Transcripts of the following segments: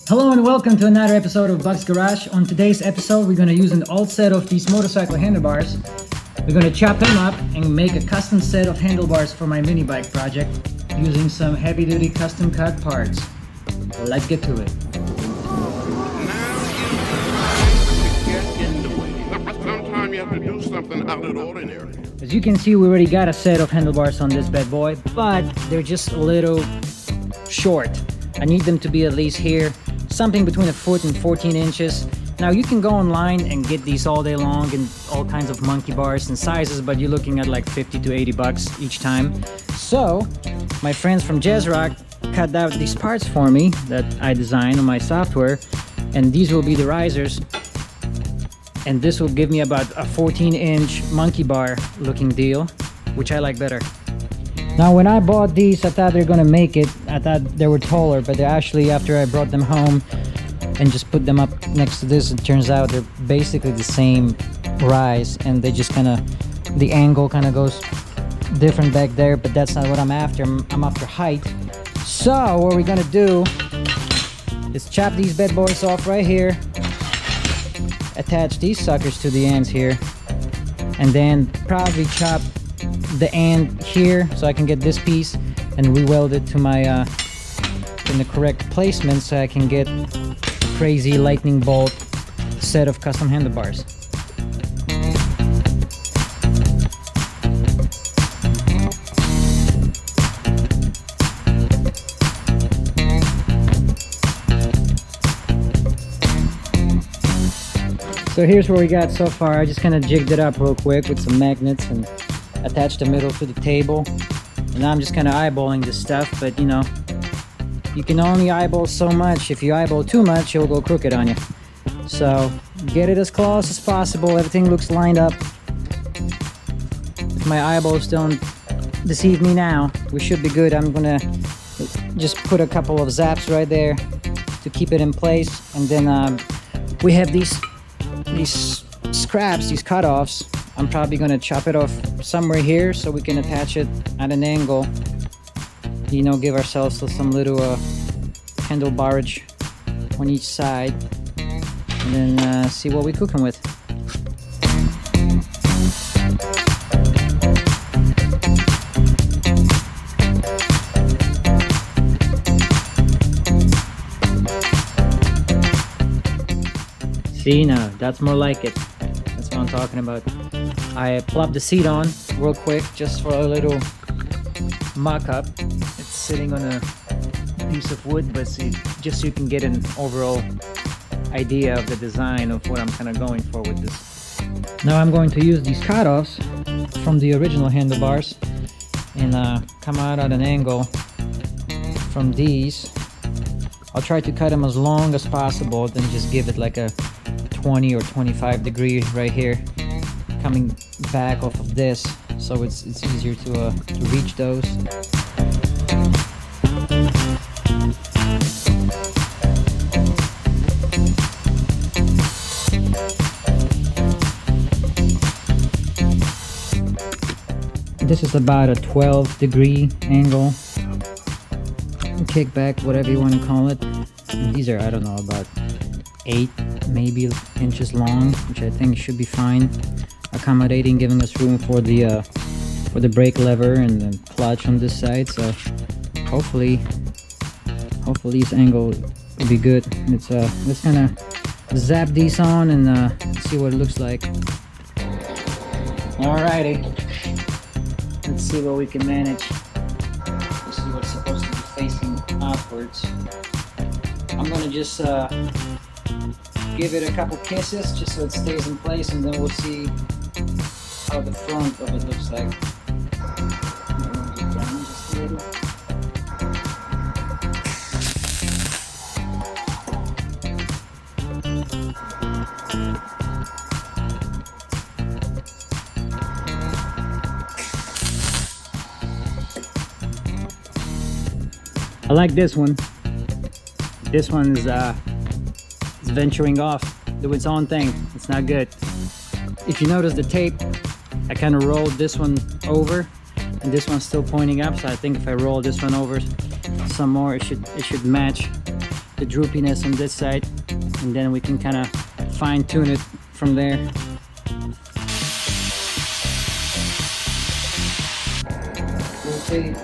Hello and welcome to another episode of BuksGarage. On today's episode, we're going to use an old set of these motorcycle handlebars. We're going to chop them up and make a custom set of handlebars for my mini bike project using some heavy-duty custom cut parts. Let's get to it. Sometimes you have to do something out of the ordinary. As you can see, we already got a set of handlebars on this bad boy, but they're just a little short. I need them to be at least here, something between a foot and 14 inches. Now you can go online and get these all day long in all kinds of monkey bars and sizes, but you're looking at like 50 to 80 bucks each time. So my friends from Jazz Rock cut out these parts for me that I designed on my software, and these will be the risers. And this will give me about a 14-inch monkey bar looking deal, which I like better. Now when I bought these, I thought they were gonna make it. I thought they were taller, but they're actually, after I brought them home and just put them up next to this, it turns out they're basically the same rise, and they just kind of, the angle kind of goes different back there, but that's not what I'm after. I'm after height. So what we're gonna do is chop these bad boys off right here, attach these suckers to the ends here, and then probably chop the end here so I can get this piece and re-weld it to my in the correct placement so I can get a crazy lightning bolt set of custom handlebars. So here's what we got so far. I just kind of jigged it up real quick with some magnets and attached the middle to the table. And now I'm just kind of eyeballing this stuff, but you know, you can only eyeball so much. If you eyeball too much, it'll go crooked on you. So get it as close as possible. Everything looks lined up. If my eyeballs don't deceive me now, we should be good. I'm gonna just put a couple of zaps right there to keep it in place. And then we have these scraps, these cutoffs. I'm probably gonna chop it off somewhere here so we can attach it at an angle, you know, give ourselves some little handlebarage on each side, and then see what we're cooking with. See, now that's more like it. That's what I'm talking about. I plopped the seat on real quick just for a little mock-up. It's sitting on a piece of wood, but see, just so you can get an overall idea of the design of what I'm kind of going for with this. Now I'm going to use these cutoffs from the original handlebars and come out at an angle from these. I'll try to cut them as long as possible, then just give it like a 20 or 25 degree right here, coming back off of this, so it's easier to reach those. This is about a 12 degree angle, kickback, whatever you want to call it. And these are, I don't know, about 8 maybe inches long, which I think should be fine, accommodating, giving us room for the brake lever and the clutch on this side. So hopefully this angle will be good. Let's kind of zap these on and see what it looks like. Alrighty, let's see what we can manage. Let's see what's supposed to be facing outwards. I'm gonna just give it a couple kisses just so it stays in place, and then we'll see how the front of it looks like. Just a little. I like this one. This one is venturing off, do its own thing. It's not good. If you notice the tape, I kind of rolled this one over and this one's still pointing up, so I think if I roll this one over some more, it should match the droopiness on this side, and then we can kind of fine-tune it from there. Rotate.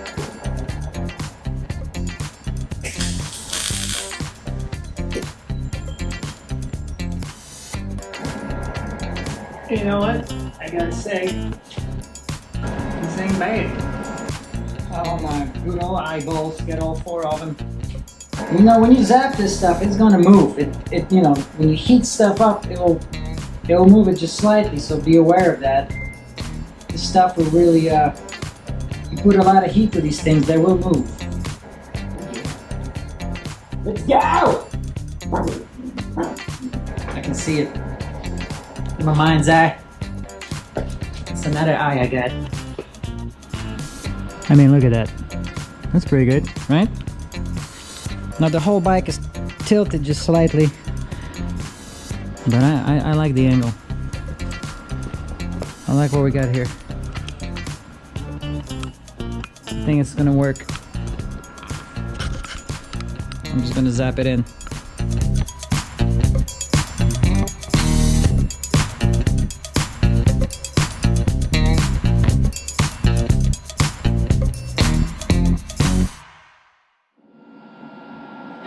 You know what? I gotta say, this ain't bad. Oh my good old eyeballs, get all 4 of them. You know, when you zap this stuff, it's gonna move. It you know, when you heat stuff up, it'll move it just slightly. So be aware of that. This stuff will really, you put a lot of heat to these things, they will move. Let's go! I can see it in my mind's eye. It's another eye I got. I mean, look at that. That's pretty good, right? Now the whole bike is tilted just slightly, but I like the angle. I like what we got here. I think it's gonna work. I'm just gonna zap it in.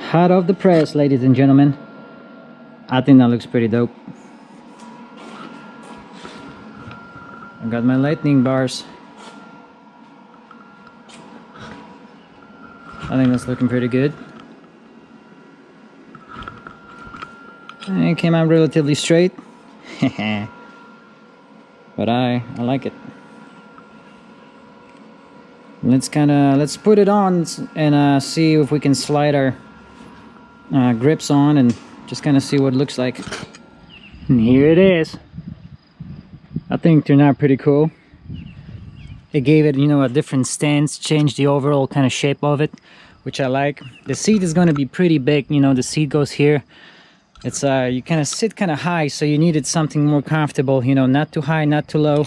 Hot off the press, ladies and gentlemen. I think that looks pretty dope. I got my lightning bars. I think that's looking pretty good. And it came out relatively straight. But I like it. Let's put it on and see if we can slide our grips on and just kind of see what it looks like. And here it is. I think it turned out pretty cool. It gave it, you know, a different stance, changed the overall kind of shape of it, which I like. The seat is going to be pretty big, you know, the seat goes here. It's you kind of sit kind of high, so you needed something more comfortable, you know, not too high, not too low.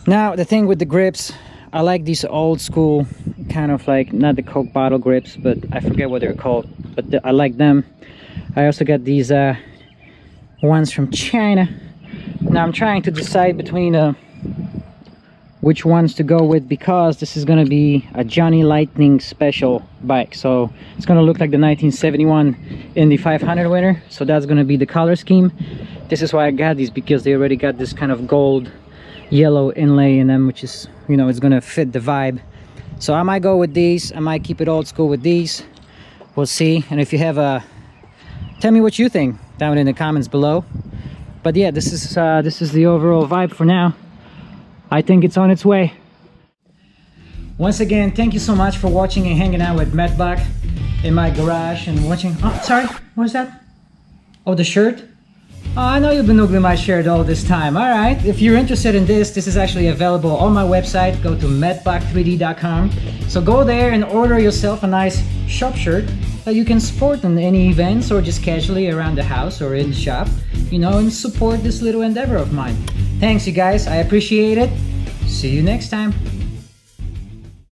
Now the thing with the grips, I like these old school kind of like, not the Coke bottle grips, but I forget what they're called, but I like them. I also got these ones from China. Now I'm trying to decide between which ones to go with, because this is going to be a Johnny Lighting special bike, so it's going to look like the 1971 Indy 500 winner. So that's going to be the color scheme. This is why I got these, because they already got this kind of gold yellow inlay in them, which is, you know, it's gonna fit the vibe. So I might go with these, I might keep it old school with these, we'll see. And if you have tell me what you think down in the comments below. But yeah, this is the overall vibe for now. I think it's on its way. Once again, thank you so much for watching and hanging out with Matt Buck in my garage and watching. Oh, sorry, what was that? Oh, the shirt. Oh, I know you've been oogling my shirt all this time. All right, if you're interested in this is actually available on my website. Go to mattbuck3d.com. So go there and order yourself a nice shop shirt that you can sport in any events or just casually around the house or in the shop, you know, and support this little endeavor of mine. Thanks, you guys. I appreciate it. See you next time.